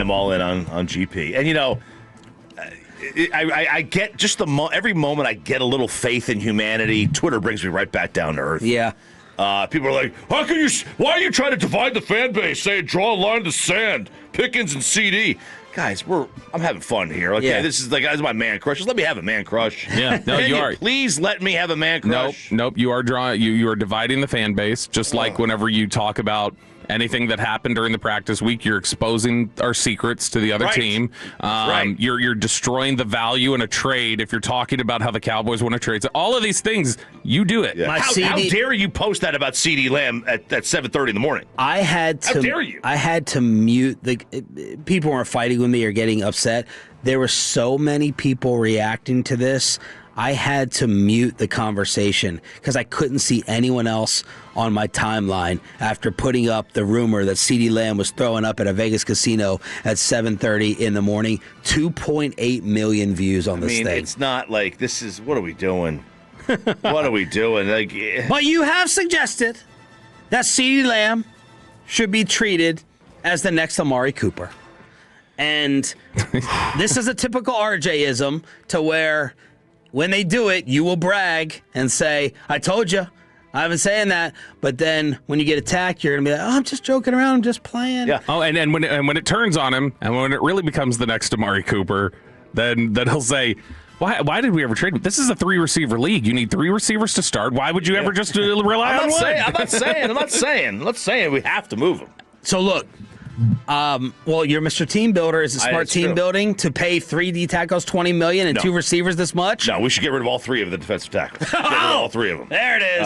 am all in on GP. And, I get just every moment I get a little faith in humanity, Twitter brings me right back down to earth. Yeah. People are like, why are you trying to divide the fan base, saying draw a line in the sand, Pickens and CeeDee? Guys, I'm having fun here. Okay, This is my man crush. Just let me have a man crush. Yeah, no, you are. Please let me have a man crush. Nope. You are drawing. You are dividing the fan base. Just like whenever you talk about anything that happened during the practice week, you're exposing our secrets to the other team. Right. You're destroying the value in a trade if you're talking about how the Cowboys want to trade. So all of these things, you do it. Yeah. How dare you post that about CeeDee Lamb at 7:30 in the morning? How dare you? I had to mute people weren't fighting with me or getting upset. There were so many people reacting to this. I had to mute the conversation because I couldn't see anyone else on my timeline after putting up the rumor that CeeDee Lamb was throwing up at a Vegas casino at 7:30 in the morning. 2.8 million views on this thing. It's not like this is, what are we doing? What are we doing? But you have suggested that CeeDee Lamb should be treated as the next Amari Cooper. And this is a typical RJ-ism to where when they do it, you will brag and say, I told you. I've been saying that. But then when you get attacked, you're going to be like, oh, I'm just joking around. I'm just playing. Yeah. Oh, and when it turns on him, and when it really becomes the next Amari Cooper, then he'll say, why did we ever trade him? This is a 3-receiver league. You need 3 receivers to start. Why would you ever just rely on one? I'm not saying we have to move him. So look, you're Mr. Team Builder. Is it smart team building to pay 3 D tackles $20 million and 2 receivers this much? No, we should get rid of all 3 of the defensive tackles. Get rid of all 3 of them. There it is.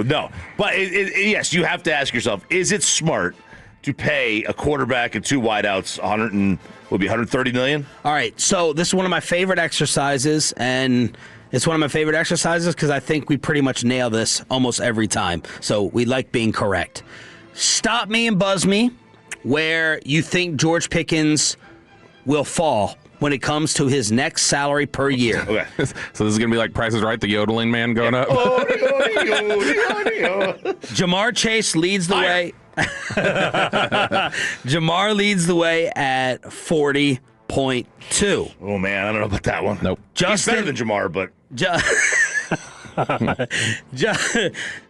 No. But yes, you have to ask yourself: is it smart to pay a quarterback and 2 wideouts $130 million? All right. So this is one of my favorite exercises, and it's one of my favorite exercises because I think we pretty much nail this almost every time. So we like being correct. Stop me and buzz me where you think George Pickens will fall when it comes to his next salary per year. Okay. So this is going to be like Price is Right, the yodeling man going up? Jamar Chase leads the way. Jamar leads the way at 40.2. Oh, man, I don't know about that one. Nope. He's better than Jamar, but...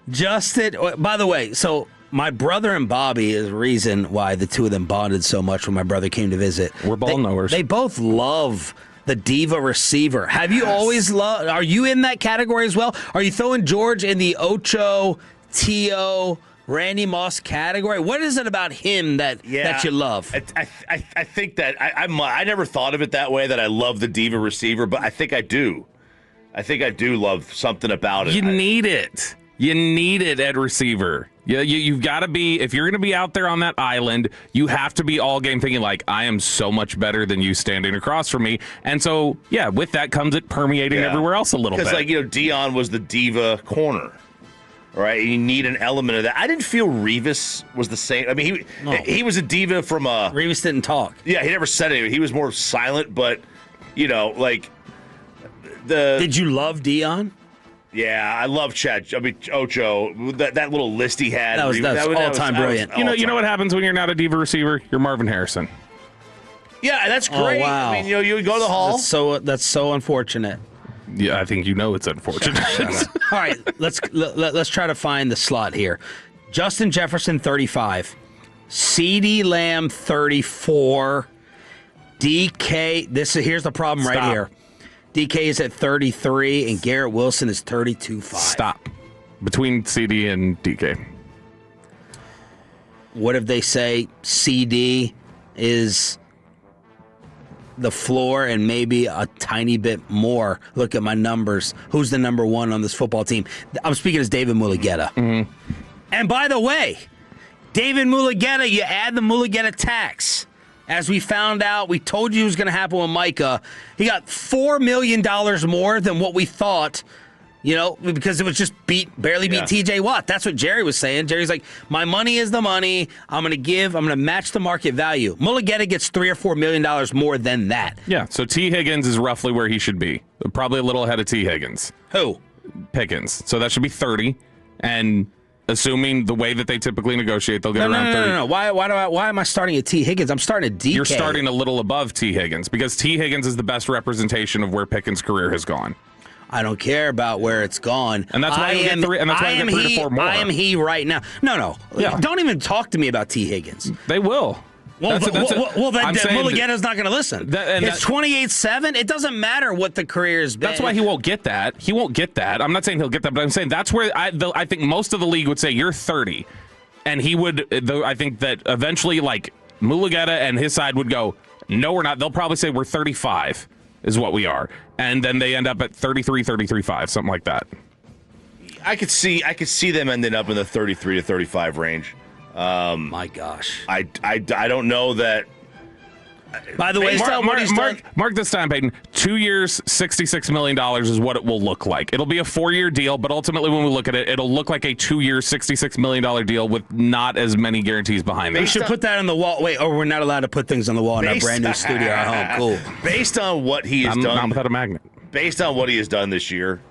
Justin, by the way, so my brother and Bobby is the reason why the two of them bonded so much when my brother came to visit. We're ball knowers. They both love the diva receiver. Have you always loved? Are you in that category as well? Are you throwing George in the Ocho, T.O., Randy Moss category? What is it about him that you love? I think that I never thought of it that way, that I love the diva receiver, but I think I do. I think I do love something about it. You need it. You need it at receiver. You've got to be, if you're going to be out there on that island, you have to be all game thinking like, I am so much better than you standing across from me. And so, with that comes it permeating everywhere else a little bit. Because, Dion was the diva corner, right? You need an element of that. I didn't feel Revis was the same. I mean, he was a diva from a... Revis didn't talk. Yeah, he never said anything. He was more silent, but, Did you love Dion? Yeah, I love Chad. I mean, Ocho, that little list he had. That was all-time brilliant. You know what happens when you're not a diva receiver? You're Marvin Harrison. Yeah, that's great. Oh, wow. I mean, you go to the hall. That's so unfortunate. Yeah, I think it's unfortunate. All right, let's try to find the slot here. Justin Jefferson, 35. CeeDee Lamb, 34. DK, here's the problem right here. DK is at 33, and Garrett Wilson is 32.5. Stop. Between CD and DK. What if they say CD is the floor and maybe a tiny bit more? Look at my numbers. Who's the number 1 on this football team? I'm speaking as David Mulugheta. Mm-hmm. And by the way, David Mulugheta, you add the Mulugheta tax. As we found out, we told you it was going to happen with Micah. He got $4 million more than what we thought, because it was just barely beat TJ Watt. That's what Jerry was saying. Jerry's like, my money is the money. I'm going to match the market value. Mulugheta gets $3 or $4 million more than that. Yeah, so T. Higgins is roughly where he should be. Probably a little ahead of T. Higgins. Who? Pickens. So that should be 30. And assuming the way that they typically negotiate, they'll get around 30. No. Why am I starting at T. Higgins? I'm starting at DK. You're starting a little above T. Higgins because T. Higgins is the best representation of where Pickens' career has gone. I don't care about where it's gone. And that's why you get 3 to 4 more. I am he right now. No. Yeah. Don't even talk to me about T. Higgins. They will. Then Mulligeta's not going to listen. It's 28-7. It doesn't matter what the career has been. That's why he won't get that. He won't get that. I'm not saying he'll get that, but I'm saying that's where I think most of the league would say you're 30. And he would, I think that eventually, like, Mulligeta and his side would go, no, we're not. They'll probably say we're 35 is what we are. And then they end up at 33, 33.5, something like that. I could see them ending up in the 33 to 35 range. My gosh. I don't know that. By the way, mark this time, Peyton. 2 years, $66 million is what it will look like. It'll be a 4-year deal, but ultimately when we look at it, it'll look like a 2-year, $66 million deal with not as many guarantees behind it. We should put that on the wall. Wait, we're not allowed to put things on the wall in our brand new studio at home. Cool. Based on what he has done. Not without a magnet. Based on what he has done this year,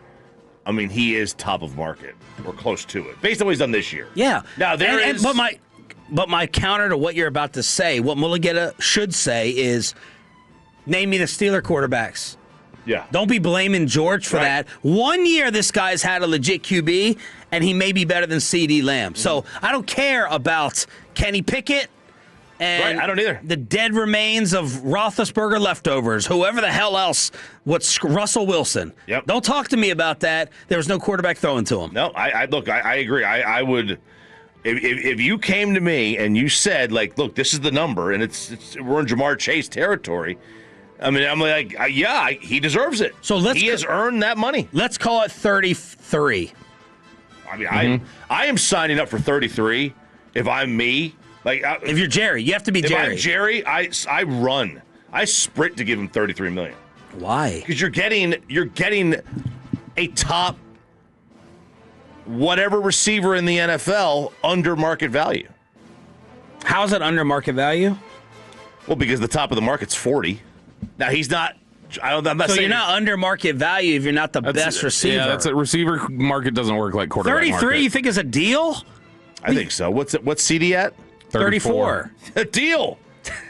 I mean, he is top of market or close to it. Based on what he's done this year. Yeah. Now, But my counter to what you're about to say, what Mulligeta should say is, name me the Steeler quarterbacks. Yeah. Don't be blaming George for that. 1 year this guy's had a legit QB, and he may be better than CeeDee Lamb. So I don't care about Kenny Pickett and I don't either. The dead remains of Roethlisberger leftovers, whoever the hell else, what's Russell Wilson. Yep. Don't talk to me about that. There was no quarterback throwing to him. No, I agree. I would... If you came to me and you said, like, look, this is the number, and we're in Jamar Chase territory, I mean, I'm like, yeah, he deserves it. So he has earned that money. Let's call it 33. I mean, I am signing up for 33 if I'm me. Like, if you're Jerry, you have to be Jerry. If I'm Jerry, I run. I sprint to give him $33 million. Why? Because you're getting a top whatever receiver in the NFL under market value. How's it under market value? Well, because the top of the market's 40. Now he's not. I'm not so saying you're not under market value if you're not the best receiver. Yeah, that's a receiver market doesn't work like quarterback 33, market. you think is a deal? I think so. What's CeeDee at? 34. A deal.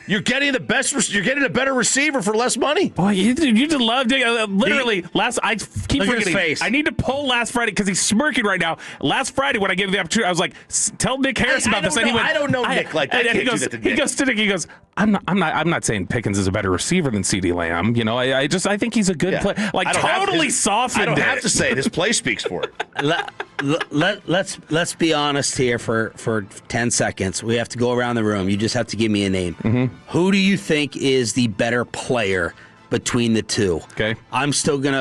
You're getting the best. You're getting a better receiver for less money. Boy, you just love literally last. I keep Look at forgetting. his face. I need to pull last Friday because he's smirking right now. Last Friday when I gave him the opportunity, I was like, "Tell Nick Harris about this." And he went, I don't know Nick like that. And he goes to Nick. He goes, I'm not saying Pickens is a better receiver than CeeDee Lamb. You know, I think he's a good player. Like totally softened. I don't have to say it. His play speaks for it. Let's be honest here for 10 seconds. We have to go around the room. You just have to give me a name. Mm-hmm. Who do you think is the better player between the two? Okay. I'm thinking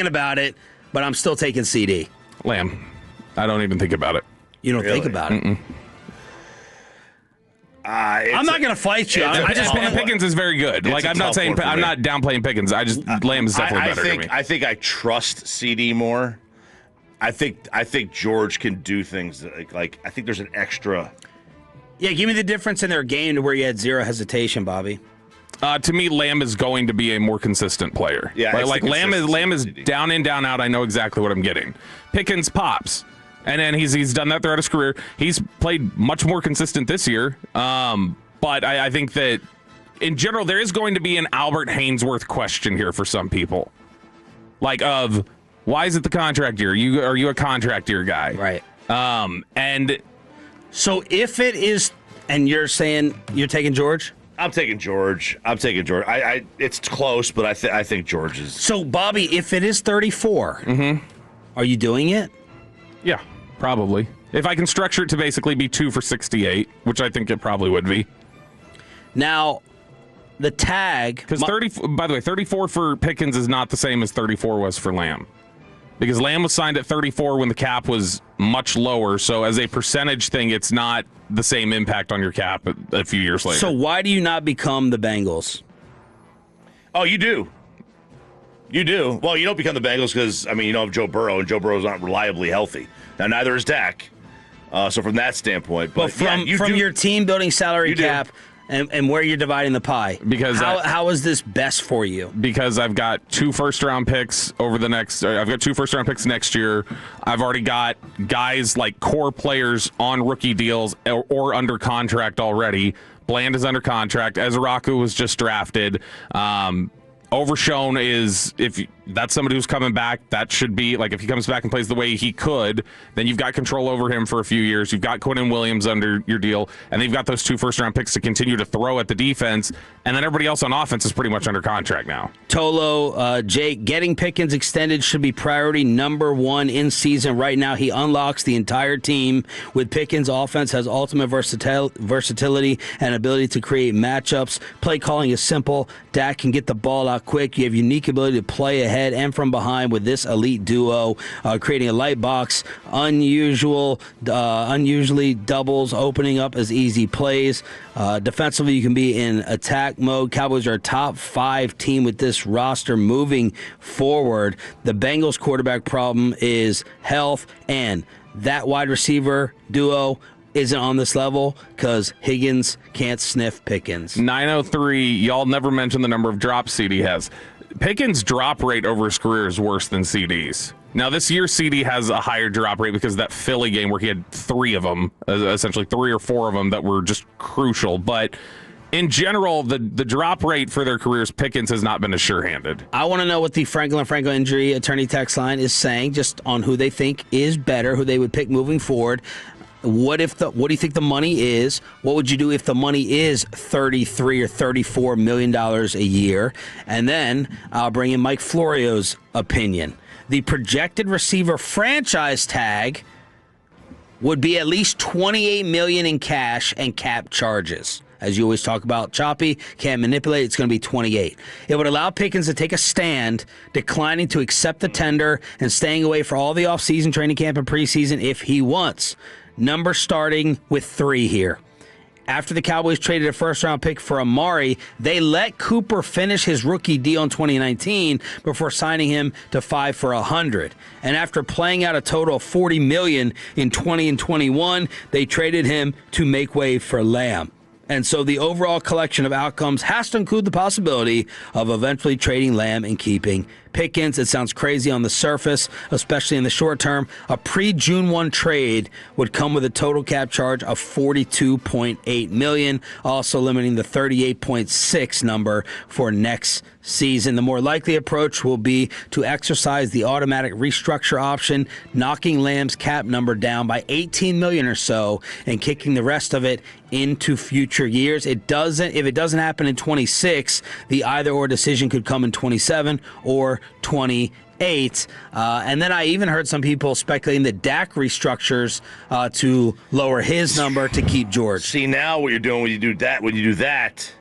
about it, but I'm still taking CD. Lamb. I don't even think about it. You don't think about it? I'm not going to fight you. Pickens is very good. Like I'm not saying I'm not downplaying Pickens. I just Lamb is definitely better to me. I think I trust CD more. I think George can do things like I think there's an extra. Yeah, give me the difference in their game to where you had zero hesitation, Bobby. To me, Lamb is going to be a more consistent player. Yeah, like Lamb is down in, down out. I know exactly what I'm getting. Pickens pops, and then he's done that throughout his career. He's played much more consistent this year. But I think that in general there is going to be an Albert Haynesworth question here for some people, like of why is it the contract year? Are you a contract year guy? Right. And so if it is, and you're saying you're taking George. I'm taking George. It's close, but I think George is. So, Bobby, if it is 34, are you doing it? Yeah, probably. If I can structure it to basically be 2 for 68, which I think it probably would be. Now, the tag. Because by the way, 34 for Pickens is not the same as 34 was for Lamb. Because Lamb was signed at 34 when the cap was much lower. So as a percentage thing, it's not the same impact on your cap a few years later. So why do you not become the Bengals? Oh, you do. You do. Well, you don't become the Bengals because, I mean, you don't have Joe Burrow, and Joe Burrow's not reliably healthy. Now, neither is Dak. So from that standpoint. But from your team building salary cap, And where you're dividing the pie. Because how is this best for you? Because I've got 2 first-round picks I've got 2 first-round picks next year. I've already got guys like core players on rookie deals or under contract already. Bland is under contract. Ezraku was just drafted. Overshown is, that's somebody who's coming back, that should be, like, if he comes back and plays the way he could, then you've got control over him for a few years. You've got Quinnen Williams under your deal, and then you've got those 2 first-round picks to continue to throw at the defense, and then everybody else on offense is pretty much under contract now. Tolo, Jake, getting Pickens extended should be priority number 1 in season. Right now, he unlocks the entire team. With Pickens, offense has ultimate versatility and ability to create matchups. Play calling is simple. Dak can get the ball out quick. You have unique ability to play ahead and from behind with this elite duo, creating a light box, unusually doubles, opening up as easy plays. Defensively, you can be in attack mode. Cowboys are a top 5 team with this roster moving forward. The Bengals quarterback problem is health, and that wide receiver duo isn't on this level because Higgins can't sniff Pickens. 903, y'all never mentioned the number of drops CD has. Pickens' drop rate over his career is worse than CD's. Now, this year, CD has a higher drop rate because of that Philly game where he had 3 of them, essentially 3 or 4 of them that were just crucial. But in general, the drop rate for their careers, Pickens has not been as sure-handed. I want to know what the Franklin Franco injury attorney text line is saying, just on who they think is better, who they would pick moving forward. What do you think the money is? What would you do if the money is $33 or $34 million a year? And then I'll bring in Mike Florio's opinion. The projected receiver franchise tag would be at least $28 million in cash and cap charges. As you always talk about, choppy, can't manipulate, it's going to be 28. It would allow Pickens to take a stand, declining to accept the tender and staying away for all the offseason training camp and preseason if he wants. Number starting with 3 here. After the Cowboys traded a first-round pick for Amari, they let Cooper finish his rookie deal in 2019 before signing him to 5 for $100. And after playing out a total of $40 million in 20 and 21, they traded him to make way for Lamb. And so the overall collection of outcomes has to include the possibility of eventually trading Lamb and keeping Pickens. It sounds crazy on the surface, especially in the short term. A pre-June 1 trade would come with a total cap charge of $42.8 million, also limiting the 38.6 number for next season. The more likely approach will be to exercise the automatic restructure option, knocking Lamb's cap number down by $18 million or so and kicking the rest of it into future years. If it doesn't happen in 26, the either-or decision could come in 27 or 28. And then I even heard some people speculating that Dak restructures to lower his number to keep George. See, now what you're doing when you do that,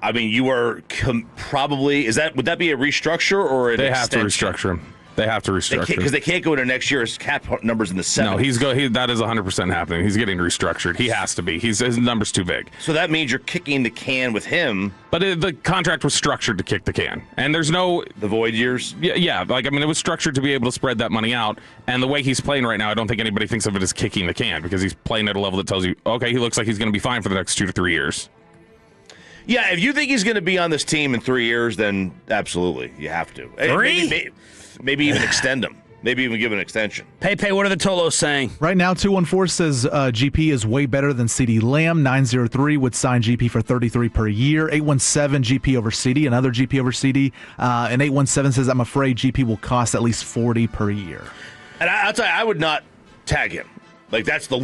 I mean, you are probably, would that be a restructure or an They extension? have to restructure him. They have to restructure because they can't go into next year's cap numbers in the 7th. No, that is 100% happening. He's getting restructured. He has to be. His number's too big. So that means you're kicking the can with him. But the contract was structured to kick the can. And there's no... The void years? Yeah. It was structured to be able to spread that money out. And the way he's playing right now, I don't think anybody thinks of it as kicking the can because he's playing at a level that tells you, okay, he looks like he's going to be fine for the next 2 to 3 years. Yeah, if you think he's going to be on this team in 3 years, then absolutely, you have to. 3? Maybe even extend him. Maybe even give an extension. Pepe, what are the Tolos saying? Right now, 214 says GP is way better than CeeDee Lamb. 903 would sign GP for $33 per year. 817 GP over CD, another GP over CD. And 817 says, I'm afraid GP will cost at least $40 per year. And I'll tell you, I would not tag him. Like, that's the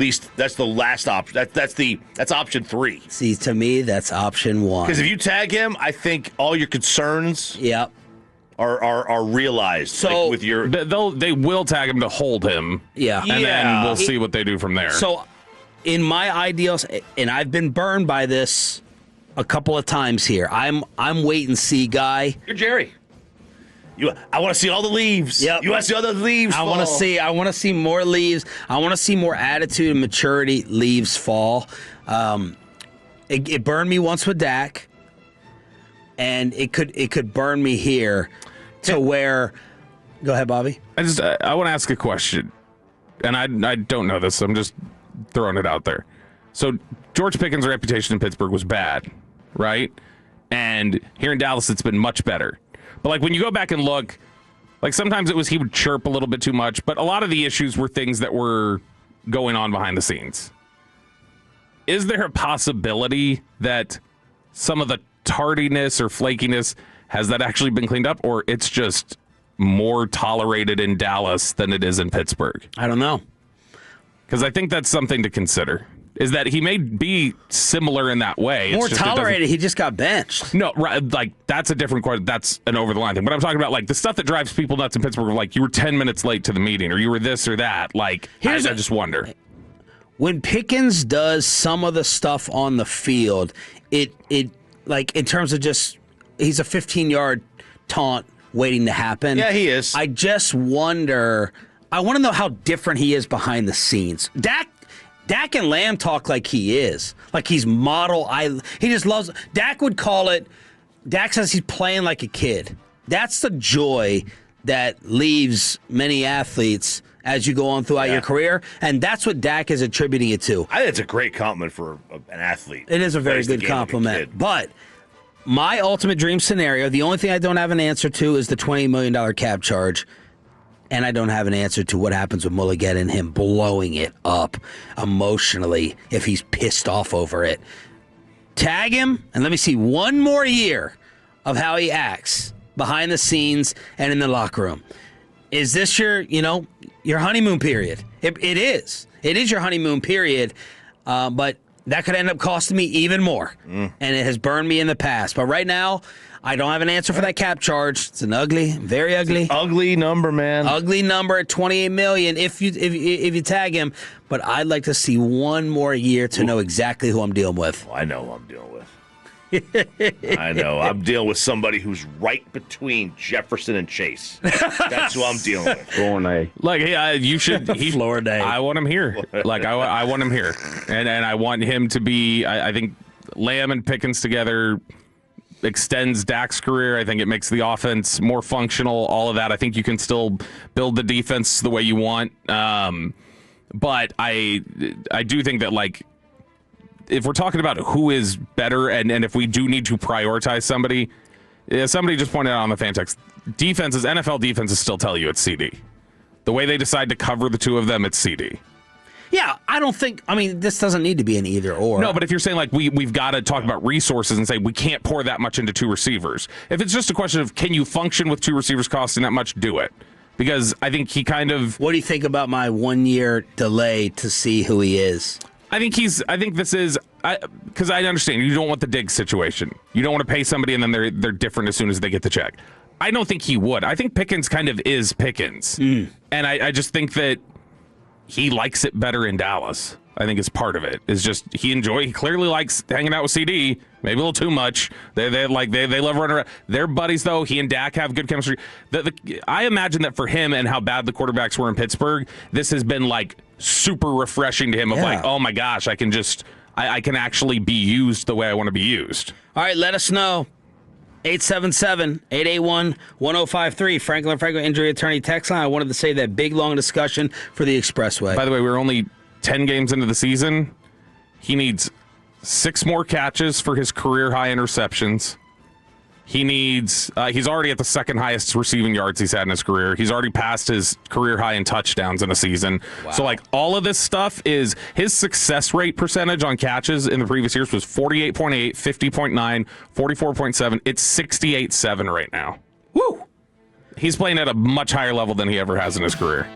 last option. That's option 3. See, to me, that's option 1. Because if you tag him, I think all your concerns are realized. So like with your they will tag him to hold him. Yeah. And then we'll see what they do from there. So in my ideals, and I've been burned by this a couple of times here, I'm wait and see guy. You're Jerry. I want to see all the leaves. Yep. You want to see all the leaves fall. I want to see more leaves. I want to see more attitude and maturity leaves fall. It burned me once with Dak, and it could burn me here to where. Go ahead, Bobby. I want to ask a question, and I don't know this. So I'm just throwing it out there. So George Pickens' reputation in Pittsburgh was bad, right? And here in Dallas, it's been much better. But like when you go back and look, like sometimes it was he would chirp a little bit too much, but a lot of the issues were things that were going on behind the scenes. Is there a possibility that some of the tardiness or flakiness, has that actually been cleaned up, or it's just more tolerated in Dallas than it is in Pittsburgh? I don't know. Because I think that's something to consider, is that he may be similar in that way. More tolerated, he just got benched. No, right, like that's a different question. That's an over-the-line thing. But I'm talking about like the stuff that drives people nuts in Pittsburgh, like you were 10 minutes late to the meeting, or you were this or that. Like, I just wonder. When Pickens does some of the stuff on the field, it like in terms of just, he's a 15-yard taunt waiting to happen. Yeah, he is. I just wonder, I want to know how different he is behind the scenes. Dak and Lamb talk like he is. Like he's model. He just loves, Dak would call it, Dak says he's playing like a kid. That's the joy that leaves many athletes as you go on throughout your career, and that's what Dak is attributing it to. I think it's a great compliment for an athlete. It is a very good compliment. But my ultimate dream scenario, the only thing I don't have an answer to is the $20 million cap charge, and I don't have an answer to what happens with Mulligata and him blowing it up emotionally if he's pissed off over it. Tag him, and let me see one more year of how he acts behind the scenes and in the locker room. Is this your honeymoon period? It is. It is your honeymoon period, but that could end up costing me even more, and it has burned me in the past. But right now, I don't have an answer for that cap charge. It's an ugly, very ugly, ugly number, man. Ugly number at $28 million if you tag him. But I'd like to see one more year to know exactly who I'm dealing with. Well, I know who I'm dealing with. I know. I'm dealing with somebody who's right between Jefferson and Chase. That's who I'm dealing with. Florida. Like, you should. Florida. I want him here. Like, I want him here, and I want him to be. I think Lamb and Pickens together extends Dak's career. I think it makes the offense more functional. All of that. I think you can still build the defense the way you want. But I do think that like, if we're talking about who is better and if we do need to prioritize somebody just pointed out on the fan text, NFL defenses still tell you it's CeeDee. The way they decide to cover the two of them, it's CeeDee. Yeah, this doesn't need to be an either or. No, but if you're saying like we've got to talk about resources and say we can't pour that much into two receivers. If it's just a question of can you function with two receivers costing that much, do it. Because I think he kind of... What do you think about my 1 year delay to see who he is? I think this is because I understand you don't want the Diggs situation. You don't want to pay somebody and then they're different as soon as they get the check. I don't think he would. I think Pickens kind of is Pickens, and I just think that he likes it better in Dallas. I think it's part of it. Is just he clearly likes hanging out with CeeDee. Maybe a little too much. They love running around. They're buddies though. He and Dak have good chemistry. I imagine that for him and how bad the quarterbacks were in Pittsburgh, this has been like super refreshing to him. Of like, oh my gosh, I can actually be used the way I want to be used. All right, let us know. 877-881-1053. Franklin injury attorney text line. I wanted to say that big long discussion for the Expressway. By the way, we're only 10 games into the season. He needs 6 more catches for his career high interceptions. He needs, he's already at the second highest receiving yards he's had in his career. He's already passed his career high in touchdowns in a season. Wow. So, like, all of this stuff is his success rate percentage on catches in the previous years was 48.8, 50.9, 44.7. It's 68.7 right now. Woo! He's playing at a much higher level than he ever has in his career.